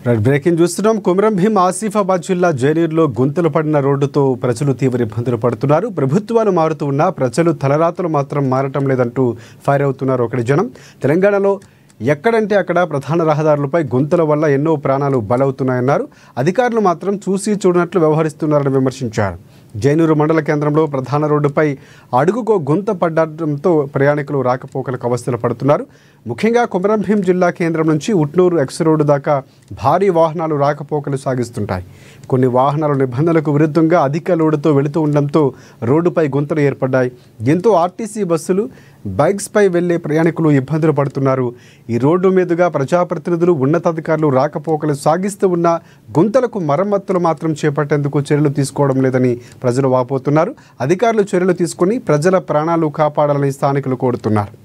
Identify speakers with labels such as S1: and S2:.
S1: Breaking చూస్తున్నాం. కొమరం భీం ఆసిఫాబాద్ జిల్లా జైనూరులో గుంతలు పడిన రోడ్డుతో ప్రజలు తీవ్ర ఇబ్బందులు పడుతున్నారు. ప్రభుత్వాలు మారుతూ ఉన్నా ప్రజలు తలరాతలు మాత్రం మారటం లేదంటూ ఫైర్ అవుతున్నారు ఒకటి జనం. తెలంగాణలో ఎక్కడంటే అక్కడ ప్రధాన రహదారులపై గుంతల వల్ల ఎన్నో ప్రాణాలు బలవుతున్నాయన్నారు. అధికారులు మాత్రం చూసి చూడనట్లు వ్యవహరిస్తున్నారని విమర్శించారు. జైనూరు మండల కేంద్రంలో ప్రధాన రోడ్డుపై అడుగుకో గుంత పడడంతో ప్రయాణికులు రాకపోకలకు అవస్థలు పడుతున్నారు. ముఖ్యంగా కొమరం భీం జిల్లా కేంద్రం నుంచి ఉట్నూరు ఎక్స్ రోడ్డు దాకా భారీ వాహనాలు రాకపోకలు సాగిస్తుంటాయి. కొన్ని వాహనాలు నిబంధనలకు విరుద్ధంగా అధిక లోడుతో వెళుతూ ఉండడంతో రోడ్డుపై గుంతలు ఏర్పడ్డాయి. దీంతో ఆర్టీసీ బస్సులు, బైక్స్పై వెళ్లే ప్రయాణికులు ఇబ్బందులు పడుతున్నారు. ఈ రోడ్డు మీదుగా ప్రజాప్రతినిధులు, ఉన్నతాధికారులు రాకపోకలు సాగిస్తూ ఉన్న గుంతలకు మరమ్మతులు మాత్రం చేపట్టేందుకు చర్యలు తీసుకోవడం లేదని ప్రజలు వాపోతున్నారు. అధికారులు చర్యలు తీసుకుని ప్రజల ప్రాణాలు కాపాడాలని స్థానికులు కోరుతున్నారు.